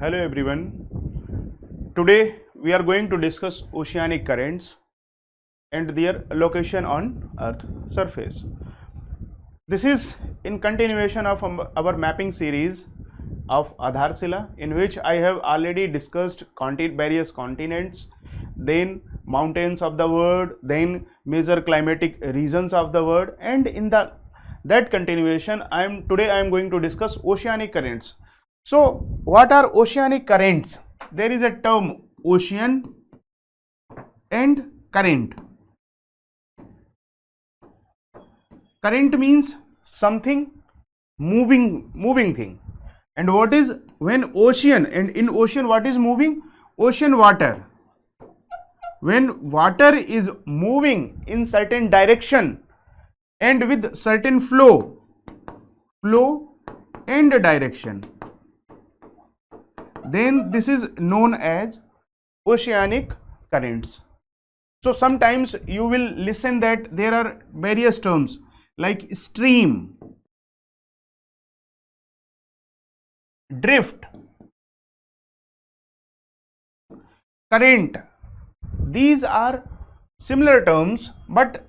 Hello everyone. Today we are going to discuss oceanic currents and their location on Earth surface. This is in continuation of our mapping series of Adharsila, in which I have already discussed various continents, then mountains of the world, then major climatic regions of the world, and in that continuation today I am going to discuss oceanic currents. So what are oceanic currents? There is a term ocean and current. Current means something moving thing. And what is when ocean, and in ocean what is moving? Ocean water. When water is moving in certain direction and with certain flow and direction, then this is known as oceanic currents. So sometimes you will listen that there are various terms like stream, drift, current. These are similar terms, but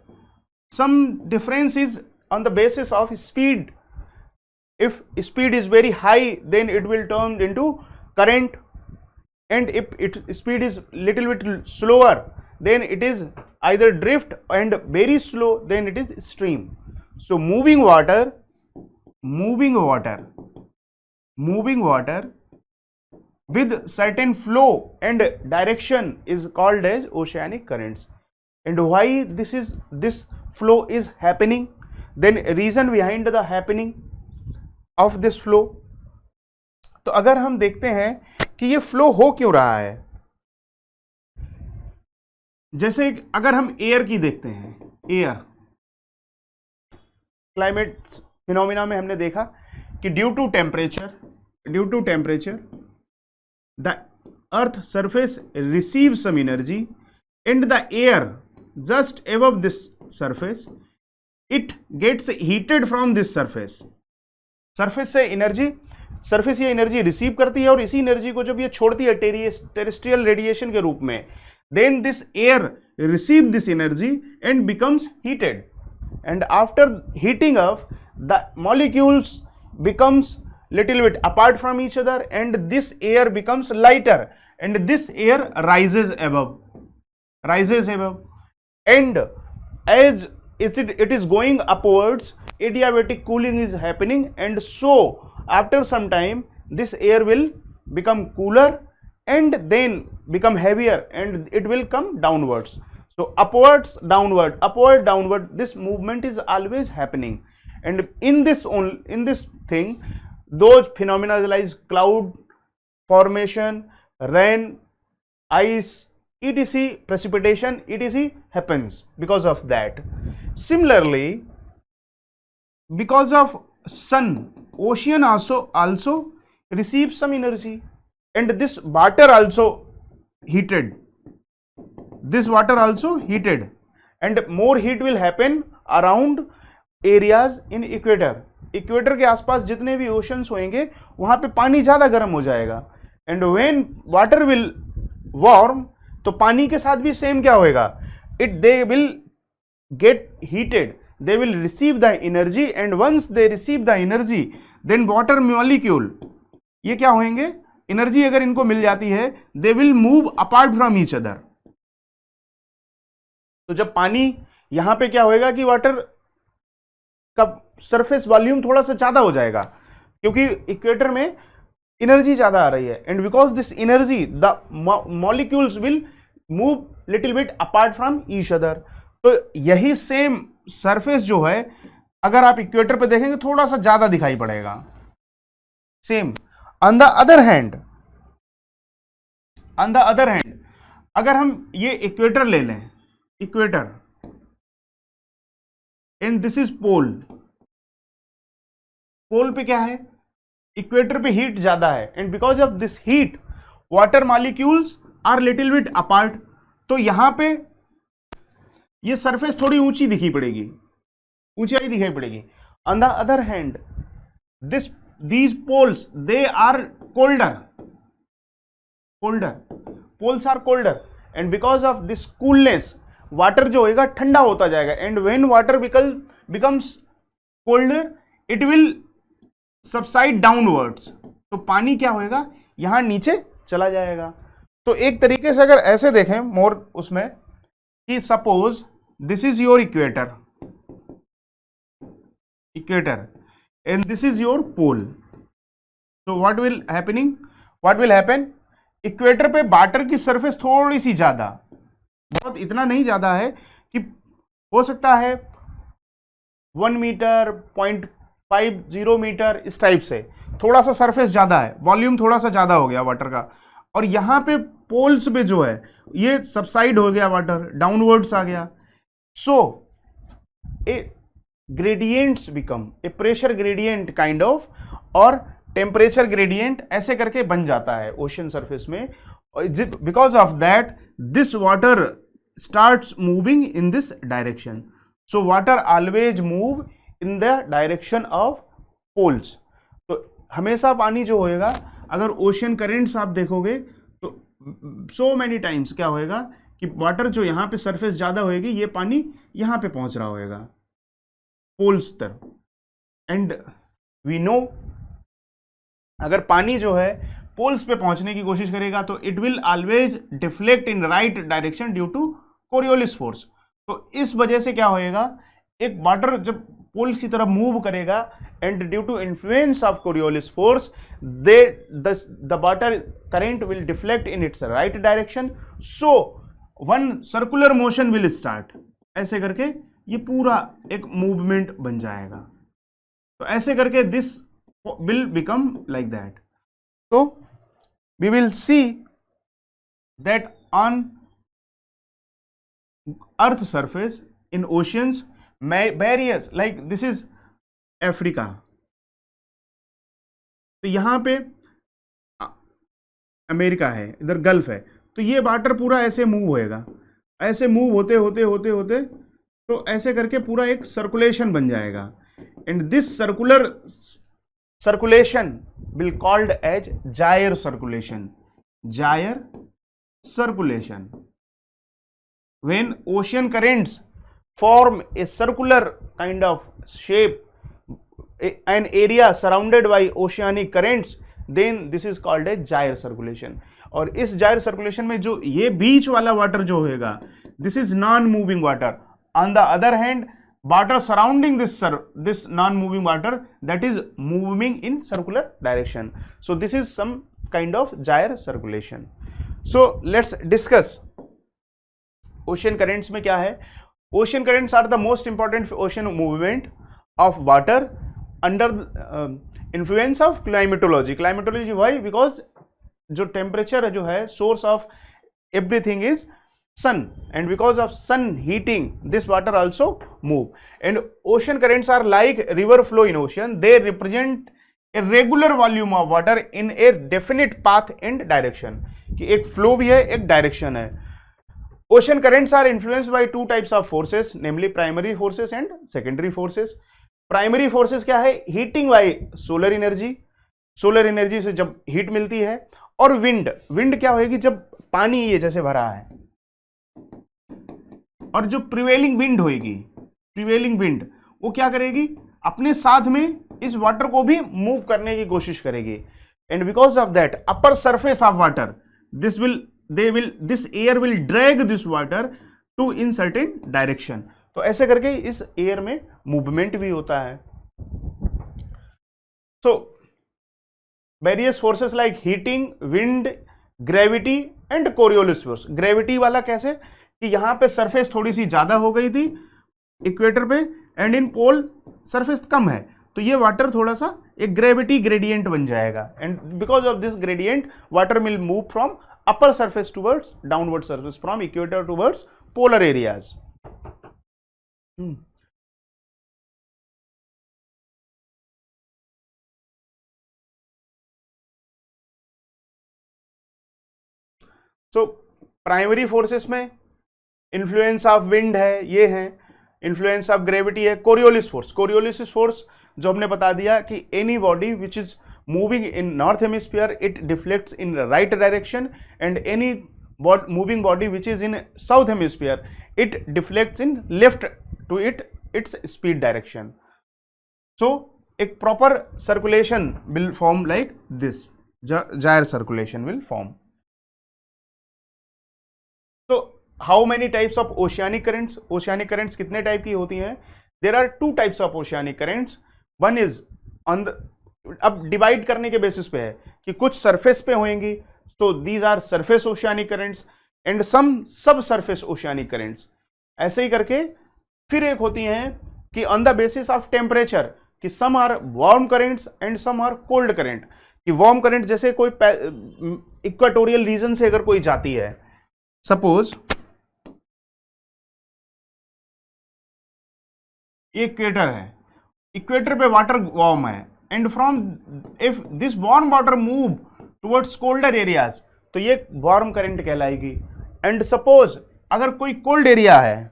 some difference is on the basis of speed. If speed is very high, then it will turn into current, and if speed is little bit slower, then it is either drift, and very slow, then it is stream. So moving water with certain flow and direction is called as oceanic currents. And why this flow is happening, then reason behind the happening of this flow. तो अगर हम देखते हैं कि ये flow हो क्यों रहा है, जैसे अगर हम एयर की देखते हैं, एयर क्लाइमेट फिनोमिना में हमने देखा कि due to temperature the earth surface receive some energy and the air just above this surface it gets heated from this surface surface ये एनर्जी रिसीव करती है, और इसी एनर्जी को जब ये छोड़ती है टेरेस्ट्रियल रेडिएशन के रूप में, then this air receive this energy and becomes heated, and after heating up the molecules becomes little bit apart from each other, and this air becomes lighter, and this air rises above, and as it is going upwards, adiabatic cooling is happening, and so after some time this air will become cooler and then become heavier, and it will come downwards. So upwards, downward, this movement is always happening. And in this thing, those phenomena like cloud formation, rain, ice, etc., precipitation, etc., happens because of that. Similarly, because of sun, ocean also receives some energy, and this water also heated, and more heat will happen around areas in equator. Equator के आसपास जितने भी oceans होंगे वहां पे पानी ज्यादा गर्म हो जाएगा, and when water will warm, तो पानी के साथ भी सेम क्या होएगा, they will get heated, they will receive the energy, and once they receive the energy, then water molecule ये क्या होंगे, एनर्जी अगर इनको मिल जाती है, they will move apart from each other. तो जब पानी यहां पे क्या होएगा कि वाटर का सरफेस वॉल्यूम थोड़ा सा ज्यादा हो जाएगा, क्योंकि इक्वेटर में एनर्जी ज्यादा आ रही है, and because this energy the molecules will move little bit apart from each other. तो यही सेम सरफेस जो है, अगर आप इक्वेटर पे देखेंगे थोड़ा सा ज्यादा दिखाई पड़ेगा, same. On the other hand अगर हम ये इक्वेटर ले लें, equator, and this is pole पे क्या है, इक्वेटर पे हीट ज्यादा है, and because of this heat water molecules are little bit apart. तो यहां पे ये सरफेस थोड़ी ऊंचाई दिखाई पड़ेगी. On the other hand these poles, they are colder, colder, poles are colder and because of this coolness water जो होएगा ठंडा होता जाएगा and when water becomes colder it will subside downwards, तो पानी क्या होएगा यहां नीचे चला जाएगा। तो एक तरीके से अगर ऐसे देखें मोर उसमें कि suppose this is your equator and this is your pole, तो व्हाट विल हैपन, इक्वेटर पे वाटर की सरफेस थोड़ी सी ज्यादा, बहुत इतना नहीं ज्यादा है कि हो सकता है 1 मीटर 0.50 मीटर इस टाइप से, थोड़ा सा सरफेस ज्यादा है, वॉल्यूम थोड़ा सा ज्यादा हो गया वाटर का, और यहां पे पोल्स पे जो है ये सबसाइड हो गया वाटर, डाउनवर्ड्स आ गया। So a gradients become a pressure gradient kind of और टेम्परेचर ग्रेडियंट ऐसे करके बन जाता है ओशन सरफेस में, because of that this water starts moving in this direction. So water always move in the direction of poles. तो हमेशा पानी जो होएगा, अगर ओशन करेंट्स आप देखोगे तो सो मेनी टाइम्स क्या होएगा कि वाटर जो यहां पे सरफेस ज्यादा होएगी, ये पानी यहां पे पहुंच रहा होएगा पोल्स तक। एंड वी नो अगर पानी जो है पोल्स पे पहुंचने की कोशिश करेगा तो it will always deflect in right direction due to Coriolis force. तो इस वजह से क्या होएगा, एक वाटर जब पोल्स की तरफ मूव करेगा and due to influence of Coriolis force the water current will deflect in its right direction, so one circular motion will start. ऐसे करके ये पूरा एक मूवमेंट बन जाएगा। तो ऐसे करके this will become like that. So we will see that on earth surface in oceans barriers like this is Africa, तो यहां पे अमेरिका है, इधर गल्फ है, तो ये वाटर पूरा ऐसे मूव होएगा, ऐसे मूव होते होते होते होते तो ऐसे करके पूरा एक सर्कुलेशन बन जाएगा and this circulation will called as gyre circulation. When ocean currents form a circular kind of shape, an area surrounded by oceanic currents, then this is called a gyre circulation. और इस gyre circulation में जो ये बीच वाला water जो होगा, this is non-moving water. On the other hand, water surrounding this non-moving water that is moving in circular direction. So this is some kind of gyre circulation. So let's discuss ocean currents में क्या है। Ocean currents are the most important ocean movement of water under influence of climatology. Climatology why? Because जो temperature जो है source of everything is sun, and because of sun heating this water also move, and ocean currents are like river flow in ocean. They represent a regular volume of water in a definite path and direction, कि एक flow भी है, एक direction है। Ocean currents are influenced by two types of forces, namely primary forces and secondary forces. Primary forces क्या है, heating by solar energy, solar energy से जब heat मिलती है, और wind क्या होगी, जब पानी ये जैसे भरा है और जो प्रिवेलिंग विंड वो क्या करेगी, अपने साथ में इस वाटर को भी मूव करने की कोशिश करेगी, and because of that upper surface of water this air will drag this water to in certain direction. तो ऐसे करके इस एयर में मूवमेंट भी होता है। So various forces like heating, wind, gravity and Coriolis force. Gravity वाला कैसे कि यहां पे सरफेस थोड़ी सी ज्यादा हो गई थी इक्वेटर पे एंड इन पोल सरफेस कम है, तो ये वाटर थोड़ा सा एक ग्रेविटी ग्रेडियंट बन जाएगा, and because of this gradient water will move from upper surface towards downward surface, from equator towards polar areas. So primary forces में इन्फ्लुएंस ऑफ विंड है, ये है, इन्फ्लुएंस ऑफ ग्रेविटी है, कोरियोलिस फोर्स जो हमने बता दिया कि any body which is moving in north hemisphere, it deflects in the right direction, and any moving body which is in south hemisphere, it deflects in left to its speed direction. So a proper circulation will form like this, gyre circulation will form. So how many types of oceanic currents? Oceanic currents कितने type की होती हैं? There are two types of oceanic currents. One is on the, अब divide करने के basis पे है कि कुछ सरफेस पे होंगी, तो these are surface oceanic currents and some subsurface oceanic currents. ऐसे ही करके फिर एक होती हैं कि on the basis of temperature, कि some are warm currents and some are cold current. कि वार्म करंट जैसे कोई इक्वेटोरियल रीजन से अगर कोई जाती है, सपोज इक्वेटर है, इक्वेटर पे वाटर वार्म है, and from if this warm water move towards colder areas, तो ये वार्म करंट कहलाएगी. एंड सपोज अगर कोई कोल्ड एरिया है,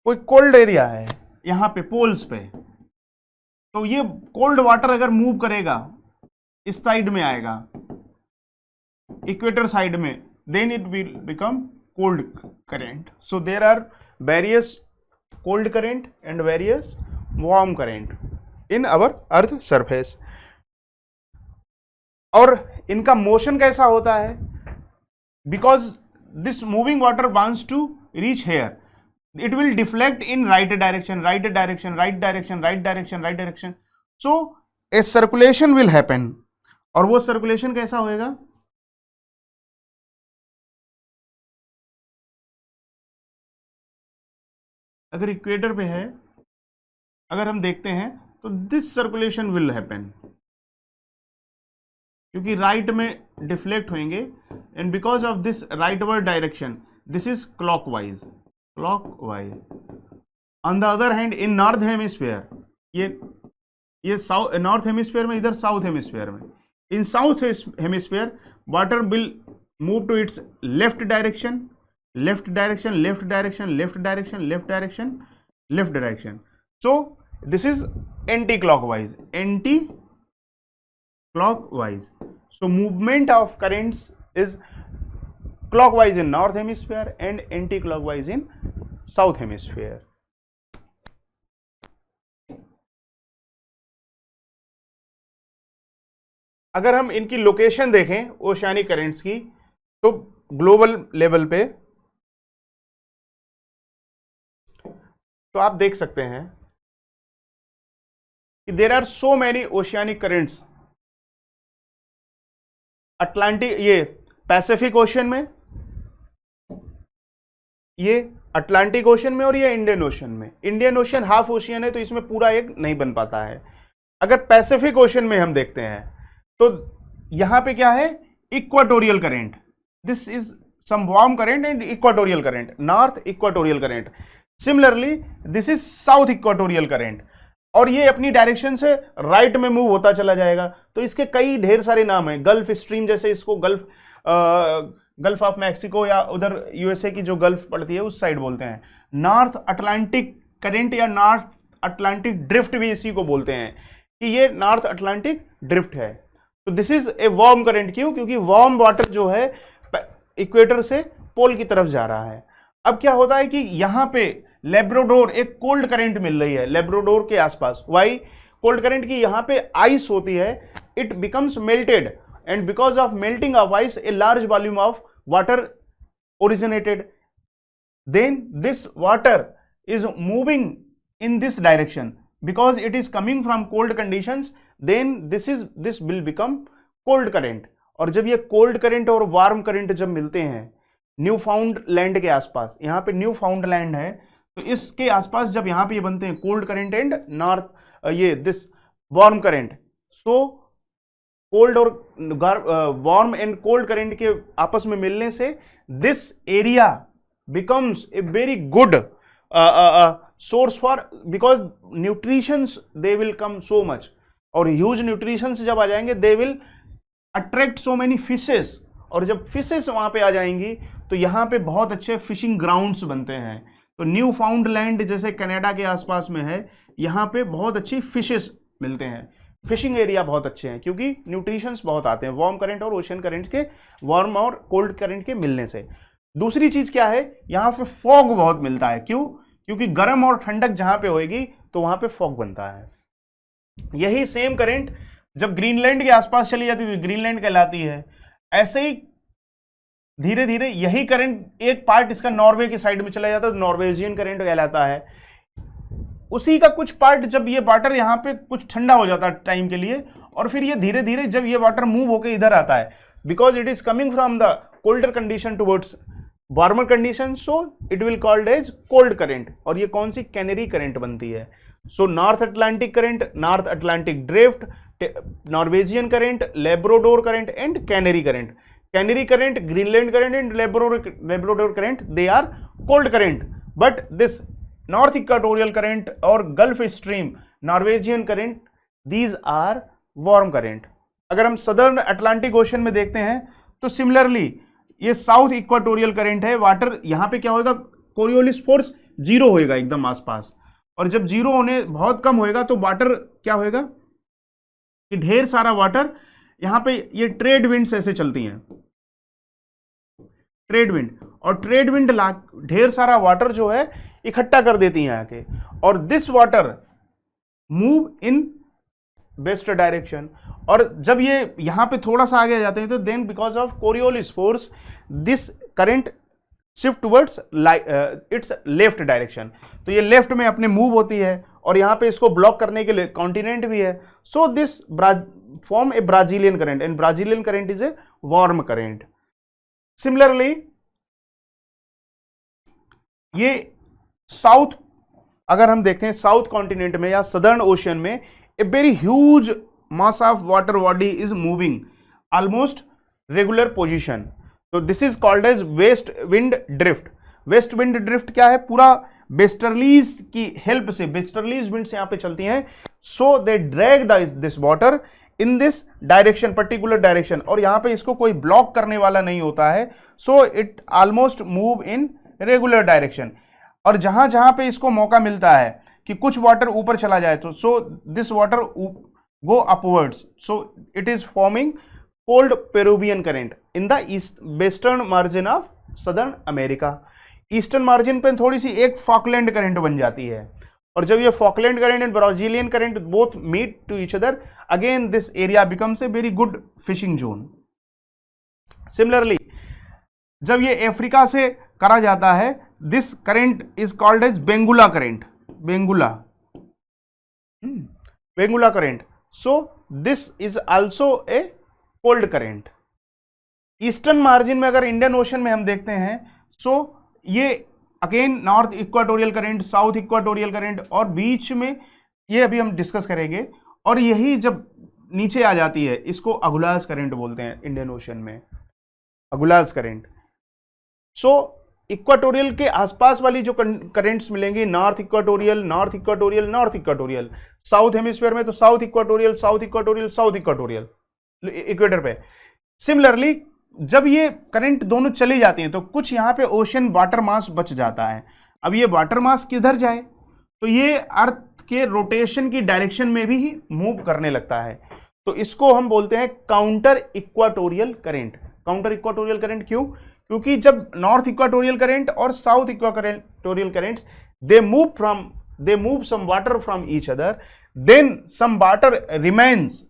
कोई कोल्ड एरिया है यहां पे पोल्स पे, तो ये कोल्ड वाटर अगर मूव करेगा इस साइड में आएगा, इक्वेटर साइड में, then it will become cold current. So there are various cold current and various warm current in our earth surface. और इनका मोशन कैसा होता है? Because this moving water wants to reach here, it will deflect in right direction, right direction, right direction, right direction, right direction. So a circulation will happen. और वो circulation कैसा होएगा? अगर इक्वेटर पे है, अगर हम देखते हैं तो दिस सर्कुलेशन विल हैपन, क्योंकि राइट में डिफ्लेक्ट होंगे, and because of this rightward direction, this is clockwise. On the other hand in north hemisphere, ये साउथ नॉर्थ हेमिस्फीयर में, इधर साउथ हेमिस्फीयर में, in south hemisphere water will move to its left direction, left direction, left direction, left direction, left direction, left direction. So this is anti-clockwise. So movement of currents is clockwise in north hemisphere and anti-clockwise in south hemisphere. अगर हम इनकी location देखें oceanic currents की, तो global level पे तो आप देख सकते हैं कि there are so many oceanic currents. Atlantic, ये पैसिफिक ओशन में, ये अटलांटिक ओशन में, और ये इंडियन ओशन में. इंडियन ओशन हाफ ओशियन है तो इसमें पूरा एक नहीं बन पाता है. अगर पैसिफिक ओशन में हम देखते हैं तो यहां पे क्या है? Equatorial current. This is some warm current and equatorial current, north equatorial current. Similarly this is south equatorial current, और ये अपनी डायरेक्शन से राइट में मूव होता चला जाएगा. तो इसके कई ढेर सारे नाम हैं. गल्फ स्ट्रीम, जैसे इसको गल्फ ऑफ मैक्सिको या उधर यूएसए की जो गल्फ पड़ती है उस साइड बोलते हैं. नॉर्थ अटलांटिक करंट या नॉर्थ अटलांटिक ड्रिफ्ट भी इसी को बोलते हैं, कि ये नॉर्थ अटलांटिक ड्रिफ्ट है. तो this is a warm current. क्यों? क्योंकि वार्म वाटर जो है इक्वेटर से पोल की तरफ जा रहा है. अब क्या होता है कि यहां पे लेब्राडोर एक कोल्ड करंट मिल रही है लेब्राडोर के आसपास. वाई कोल्ड करंट की? यहां पे आइस होती है, it becomes melted, and because of melting of ice a large volume of water originated. Then this water is moving in this direction because it is coming from cold conditions, then this will become cold current. और जब ये cold current और warm current जब मिलते हैं new found land के आसपास, यहाँ पे न्यू फाउंड लैंड है, तो इसके आसपास जब यहाँ पे ये बनते हैं कोल्ड करंट एंड नॉर्थ ये this warm current, so cold और वार्म एंड कोल्ड करंट के आपस में मिलने से this area becomes a very good source for, because nutritions they will come so much, और huge nutritions जब आ जाएंगे they will attract so many fishes, और जब फिशेस वहां पे आ जाएंगी तो यहाँ पे बहुत अच्छे फिशिंग ग्राउंड्स बनते हैं. तो न्यू फाउंड लैंड जैसे कनाडा के आसपास में है, यहाँ पे बहुत अच्छी फिशेस मिलते हैं. फिशिंग एरिया बहुत अच्छे हैं क्योंकि न्यूट्रिशंस बहुत आते हैं वार्म करंट और ओशन करंट के, वार्म और कोल्ड करंट के मिलने से। दूसरी चीज क्या है, यहाँ पे फॉग बहुत मिलता है। क्यों? क्योंकि गर्म और ठंडक जहां पे होएगी तो वहां पे फॉग बनता है। यही सेम करंट जब ग्रीनलैंड के आसपास चली जाती है तो ग्रीनलैंड कहलाती है। ऐसे ही धीरे धीरे यही करंट एक पार्ट इसका नॉर्वे की साइड में चला जाता है तो नॉर्वेजियन करंट कहलाता है। उसी का कुछ पार्ट जब ये वाटर यहाँ पे कुछ ठंडा हो जाता है टाइम के लिए, और फिर ये धीरे धीरे जब ये वाटर मूव होकर इधर आता है, because it is coming from the colder condition towards warmer condition, so it will called as cold current. और ये कौन सी? कैनरी करंट बनती है। So North Atlantic current, North Atlantic drift, Norwegian current, Labrador current and Canary current. Canary current, Greenland current and Labrador current, they are cold current, but this North equatorial current और Gulf Stream, Norwegian current, these are warm current. अगर हम southern Atlantic Ocean में देखते हैं तो similarly ये south equatorial current है। Water यहां पे क्या होगा, कोरियोलिस फोर्स जीरो होएगा एकदम आसपास, और जब जीरो होने बहुत कम होएगा तो वाटर क्या होएगा कि ढेर सारा वाटर यहां पे, ये ट्रेड विंड्स ऐसे चलती हैं, ट्रेड विंड, और ट्रेड विंड ढेर सारा वाटर जो है इकट्ठा कर देती हैं आके, और this water move in west direction. और जब ये यहां पे थोड़ा सा आगे जाते हैं तो then because of Coriolis force this current shift towards its left direction, तो ये लेफ्ट में अपने मूव होती है, और यहां पे इसको ब्लॉक करने के लिए कॉन्टिनेंट भी है। So this form A Brazilian current, and Brazilian current is a warm current. Similarly ये साउथ, अगर हम देखते हैं साउथ कॉन्टिनेंट में या सदर्न ओशन में, a very huge mass of water body is moving almost regular position, तो this is called as west wind drift. West wind drift क्या है? पूरा वेस्टर्लीज की हेल्प से, वेस्टर्लीज विंड्स यहां पे चलती हैं, so they drag this water in this direction, particular direction, और यहां पे इसको कोई ब्लॉक करने वाला नहीं होता है, so it almost move in regular direction. और जहां जहां पे इसको मौका मिलता है कि कुछ वाटर ऊपर चला जाए तो so this water go upwards, so it is forming cold Peruvian current in the east western margin of southern America. Eastern margin पे थोड़ी सी एक फॉकलैंड करंट बन जाती है, और जब ये Falkland current and Brazilian current both meet to each other, again this area becomes a very good fishing zone. Similarly जब ये अफ्रीका से करा जाता है, this current is called as Benguela current, Benguela current, so this is also a cold current. Eastern margin में अगर Indian Ocean में हम देखते हैं, सो ये again north equatorial current, south equatorial current, और बीच में ये अभी हम डिस्कस करेंगे, और यही जब नीचे आ जाती है इसको अगुलास करंट बोलते हैं इंडियन ओशन में, अगुलास करंट। सो इक्वाटोरियल के आसपास वाली जो करंट्स मिलेंगी, north equatorial, north equatorial, north equatorial, south hemisphere में तो south equatorial, south equatorial, south equatorial equator पे। सिमिलरली जब ये करंट दोनों चली जाती हैं तो कुछ यहाँ पे ओशन वाटर मास बच जाता है। अब ये वाटर मास किधर जाए, तो ये अर्थ के रोटेशन की डायरेक्शन में भी मूव करने लगता है, तो इसको हम बोलते हैं counter equatorial current. Counter equatorial current क्यों? क्योंकि जब नॉर्थ इक्वाटोरियल करंट और south equatorial currents they move some water from each other, then some water remains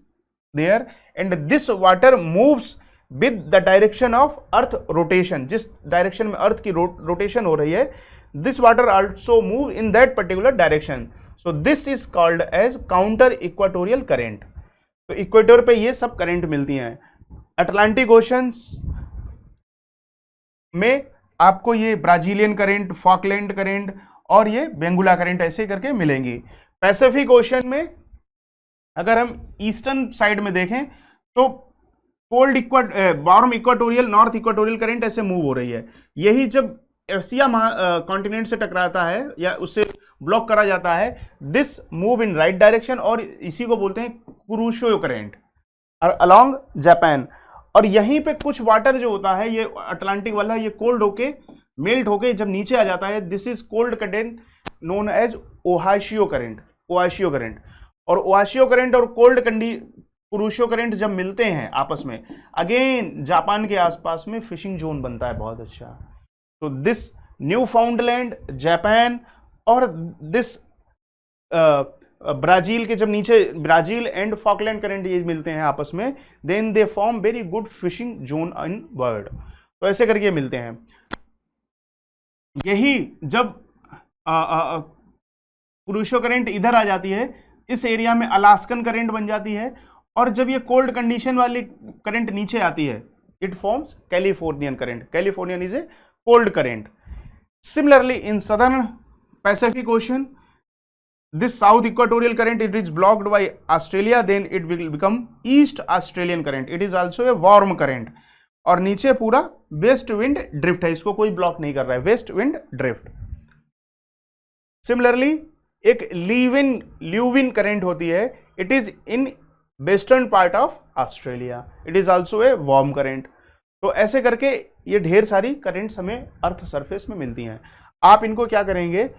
there and this water moves with the direction of earth rotation. जिस डायरेक्शन में earth की rotation हो रही है, this water also move in that particular direction, so this is called as counter equatorial current. तो equator पे ये सब करंट मिलती हैं। अटलांटिक ओशंस में आपको ये ब्राजीलियन करंट, फॉकलैंड करंट और ये बेंगुला करंट ऐसे करके मिलेंगी। पैसिफिक ओशन में अगर हम ईस्टर्न साइड में देखें तो cold warm equatorial, north equatorial current ऐसे मूव हो रही है। यही जब एशिया कॉन्टिनेंट से टकराता है या उससे ब्लॉक करा जाता है, this move in right direction, और इसी को बोलते हैं कुरुशो करंट अलोंग जापान। और यहीं पे कुछ वाटर जो होता है, ये अटलांटिक वाला, ये कोल्ड होके मेल्ट होके जब नीचे आ जाता है, this is cold current known as Oyashio current, Oyashio current. और ओआशियो करंट और कुरोशियो करंट जब मिलते हैं आपस में, अगेन जापान के आसपास में फिशिंग जोन बनता है बहुत अच्छा। तो दिस न्यू फाउंडलैंड, जापान और दिस ब्राजील के जब नीचे ब्राजील एंड फॉकलैंड करंट ये मिलते हैं आपस में, then they form very good fishing zone in world. तो ऐसे करके मिलते हैं। यही जब कुरोशियो करंट इधर आ जाती है, इस एरिया में अलास्कन करंट बन जाती है, और जब ये कोल्ड कंडीशन वाली करंट नीचे आती है, it forms Californian current. Californian is a cold current. Similarly in southern Pacific ocean, this south equatorial current, it is blocked by Australia, then it will become east Australian current, it is also a warm current। और नीचे पूरा waste wind drift है, इसको कोई block नहीं कर रहा है, वेस्ट विंड ड्रिफ्ट। सिमिलरली एक ल्यूविन करंट होती है, it is in western part of Australia, it is also a warm current. तो ऐसे करके ये ढेर सारी करंट्स हमें अर्थ सरफेस में मिलती हैं। आप इनको क्या करेंगे,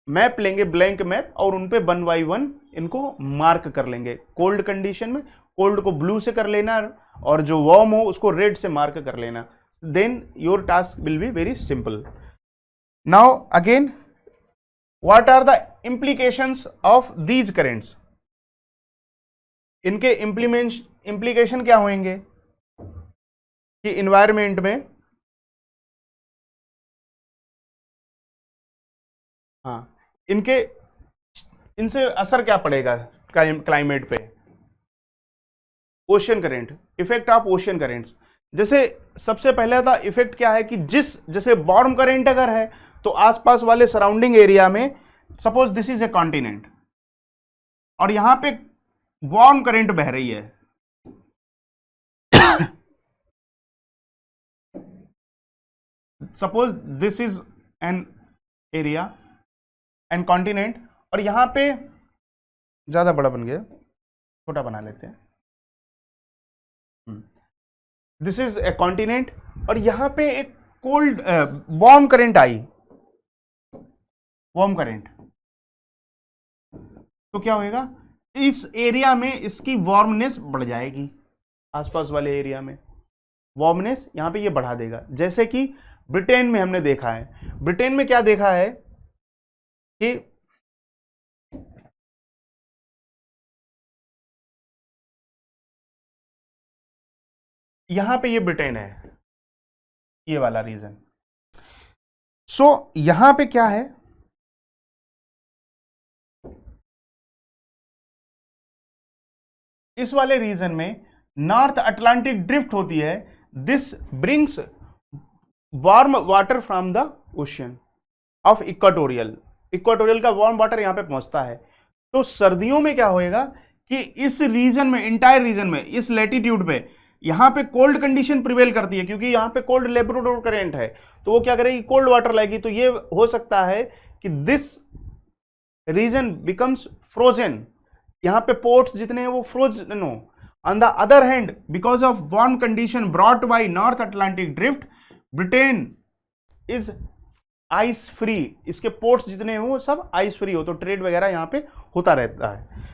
मैप लेंगे, ब्लैंक मैप, और उन पे 1 बाय 1 इनको मार्क कर लेंगे। कोल्ड कंडीशन में कोल्ड को ब्लू से कर लेना, और जो वार्म हो उसको रेड से मार्क कर लेना, then your task will be very simple. Now again, what are the implications of these currents? इनके इंप्लीकेशन क्या होंगे कि इन्वायरमेंट में, हाँ, इनसे असर क्या पड़ेगा क्लाइमेट पे? Ocean current, effect of ocean currents. जैसे सबसे पहले था इफेक्ट क्या है कि जैसे वार्म करंट अगर है तो आसपास वाले सराउंडिंग एरिया में, suppose this is a continent और यहां पे वार्म करंट बह रही है, suppose this is an area and continent, और यहां पे ज्यादा बड़ा बन गया, छोटा बना लेते हैं। दिस इज ए कॉन्टिनेंट और यहां पे एक cold warm current I, warm current, तो क्या होएगा, इस एरिया में इसकी वार्मनेस बढ़ जाएगी, आसपास वाले एरिया में वार्मनेस यहां पे ये बढ़ा देगा। जैसे कि ब्रिटेन में हमने देखा है, ब्रिटेन में क्या देखा है कि यहां पे ये ब्रिटेन है, ये वाला रीजन। सो यहां पे क्या है, इस वाले रीजन में नॉर्थ अटलांटिक ड्रिफ्ट होती है, this brings warm water from the ocean of equatorial, equatorial का वार्म वाटर यहां पे पहुंचता है। तो सर्दियों में क्या होएगा कि इस रीजन में, इंटायर रीजन में, इस लैटिट्यूड पे यहां पे कोल्ड कंडीशन प्रिवेल करती है, क्योंकि यहां पे कोल्ड लेब्राडोर करंट है, तो वो क्या करेगी, कोल्ड वाटर लाएगी। तो ये हो सकता है कि दिस रीजन बिकम्स फ्रोजन, यहां पे पोर्ट्स जितने हैं वो फ्रोजन हो। On the other hand, because of warm condition brought by north Atlantic drift, Britain is ice free, इसके पोर्ट्स जितने हैं वो सब आइस फ्री हो, तो ट्रेड वगैरह यहां पे होता रहता है।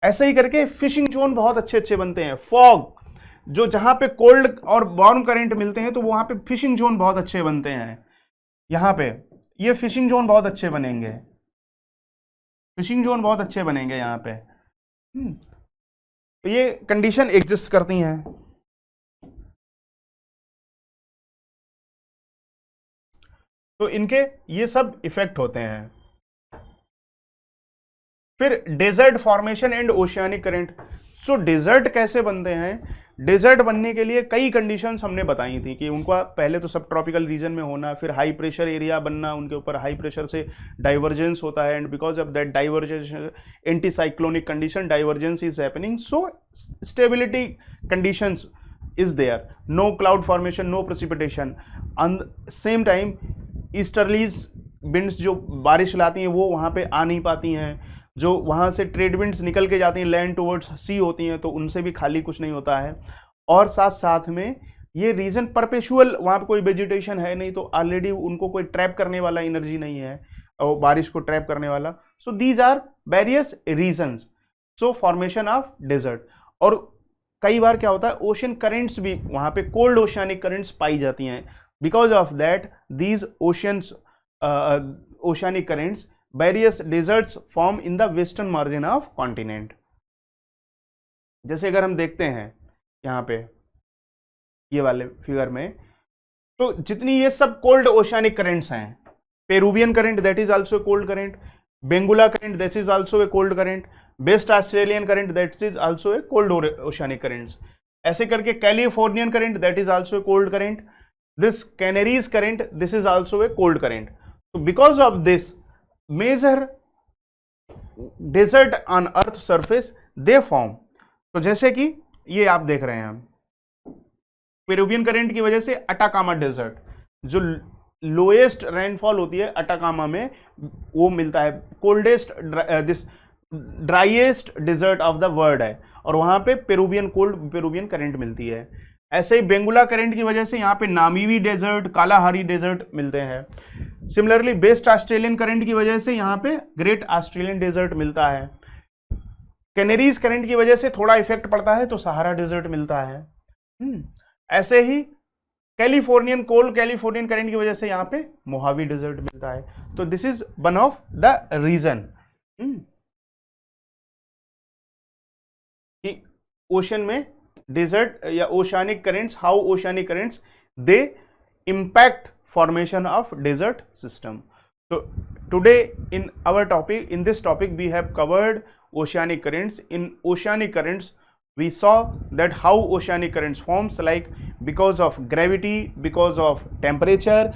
ऐसे ही करके फिशिंग जोन बहुत अच्छे अच्छे बनते हैं। फॉग, जो जहां पे कोल्ड और वार्म करंट मिलते हैं तो वहां पे फिशिंग जोन बहुत अच्छे बनते हैं। यहां पे ये फिशिंग जोन बहुत अच्छे बनेंगे, फिशिंग जोन बहुत अच्छे बनेंगे यहां पे। तो ये कंडीशन एग्जिस्ट करती हैं। तो इनके ये सब इफेक्ट होते हैं। फिर desert formation and oceanic current. So desert कैसे बनते हैं? डेजर्ट बनने के लिए कई कंडीशंस हमने बताई थी कि उनका पहले तो सब ट्रॉपिकल रीजन में होना, फिर हाई प्रेशर एरिया बनना, उनके ऊपर हाई प्रेशर से डाइवर्जेंस होता है, and because of that divergence, anticyclonic condition, divergence is happening, so stability conditions is there, no cloud formation, no precipitation. On same time easterlies winds जो बारिश लाती हैं वो वहाँ पे आ नहीं पाती हैं, जो वहाँ से ट्रेड विंड्स निकल के जाती हैं लैंड टुवर्ड्स सी होती हैं, तो उनसे भी खाली कुछ नहीं होता है। और साथ साथ में ये रीजन परपेचुअल, वहाँ पे कोई वेजिटेशन है नहीं, तो ऑलरेडी उनको कोई ट्रैप करने वाला एनर्जी नहीं है और बारिश को ट्रैप करने वाला। So these are various reasons. So formation of desert. और कई बार क्या होता है, ओशन करेंट्स भी वहां पे कोल्ड ओशियानिक करेंट्स पाई जाती हैं। Because of that these oceans oceanic currents various deserts form in the western margin of continent. जैसे अगर हम देखते हैं यहाँ पे ये वाले फिगर में, तो जितनी ये सब कोल्ड ओशियानिक करेंट्स हैं, Peruvian current that is also a cold current, Benguela current that is also a cold current, West Australian current that is also a cold oceanic currents, ऐसे करके Californian current that is also a cold current, this Canaries current this is also a cold current. तो because of this major desert on earth surface they form. तो जैसे कि ये आप देख रहे हैं, पेरूवियन करंट की वजह से अटाकामा डेजर्ट, जो लोएस्ट रेनफॉल होती है अटाकामा में, वो मिलता है, coldest this driest desert of the world है, और वहां पे पेरूवियन करंट मिलती है। ऐसे ही बेंगुला करंट की वजह से यहाँ पे नामीवी डेजर्ट, कालाहारी डेजर्ट मिलते हैं। सिमिलरली वेस्ट ऑस्ट्रेलियन करंट की वजह से यहाँ पे ग्रेट ऑस्ट्रेलियन डेजर्ट मिलता है। कैनरीज करंट की वजह से थोड़ा इफेक्ट पड़ता है तो सहारा डेजर्ट मिलता है। ऐसे ही कैलिफोर्नियन करंट की वजह से यहाँ पे मोहावी डेजर्ट मिलता है। तो this is one of the reason कि ओशन में डेजर्ट या oceanic currents, how oceanic currents they impact formation of desert system. So today in our topic, in this topic we have covered oceanic currents. In oceanic currents we saw that how oceanic currents forms, like because of gravity, because of temperature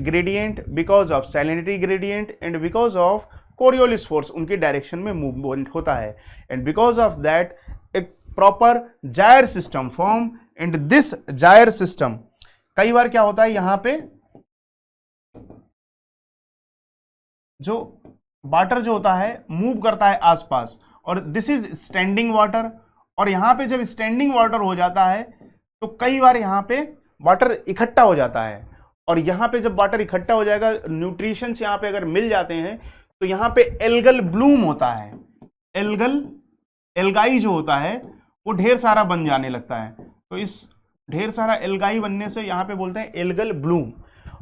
gradient, because of salinity gradient, and because of Coriolis force, उनके direction में movement होता है, and because of that a proper gyre system form, and this gyre system कई बार क्या होता है, यहां पे जो वाटर जो होता है मूव करता है आसपास, और दिस इज स्टैंडिंग वाटर, और यहां पे जब स्टैंडिंग वाटर हो जाता है तो कई बार यहां पे वाटर इकट्ठा हो जाता है, और यहां पे जब वाटर इकट्ठा हो जाएगा, न्यूट्रिशंस यहां पे अगर मिल जाते हैं तो यहां पे एल्गल ब्लूम होता है, एल्गाई जो होता है वो ढेर सारा बन जाने लगता है। तो इस ढेर सारा एल्गाई बनने से यहाँ पे बोलते हैं एल्गल ब्लूम,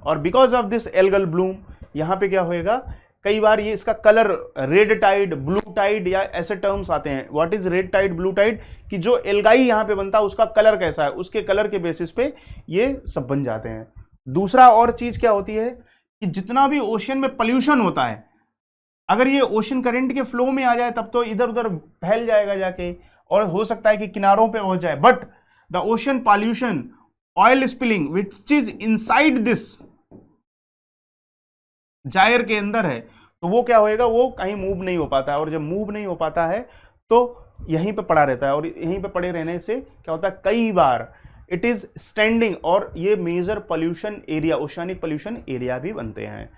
और because of this algal bloom यहाँ पे क्या होएगा, कई बार ये इसका colour red tide, blue tide या ऐसे टर्म्स आते हैं। What is red tide, blue tide, कि जो एल्गाई यहाँ पे बनता है उसका कलर कैसा है, उसके कलर के बेसिस पे ये सब बन जाते हैं। दूसरा और चीज क्या होती है कि जितना भी ओशन में पोल्यूशन होता है, अगर ये ओशन करंट के फ्लो में आ जाए तब तो इधर उधर फैल जाएगा जाके, और हो सकता है कि किनारों पे पहुंच जाए। But the ocean pollution, oil spilling which is inside this gyre के अंदर है, तो वो क्या होएगा, वो कहीं मूव नहीं हो पाता है, और जब मूव नहीं हो पाता है तो यहीं पे पड़ा रहता है, और यहीं पे पड़े रहने से क्या होता है, कई बार इट इज स्टैंडिंग, और ये major pollution area, oceanic pollution area भी बनते हैं।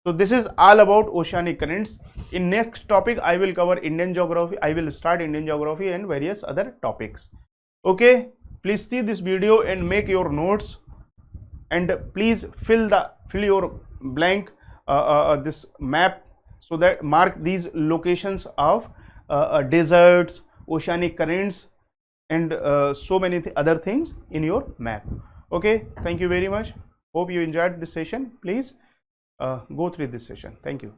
So this is all about oceanic currents. In next topic I will cover Indian geography. I will start Indian geography and various other topics. Okay. Please see this video and make your notes, and please fill your blank this map, so that mark these locations of deserts, oceanic currents, and so many other things in your map. Okay, thank you very much. Hope you enjoyed this session. Please go through this session. Thank you.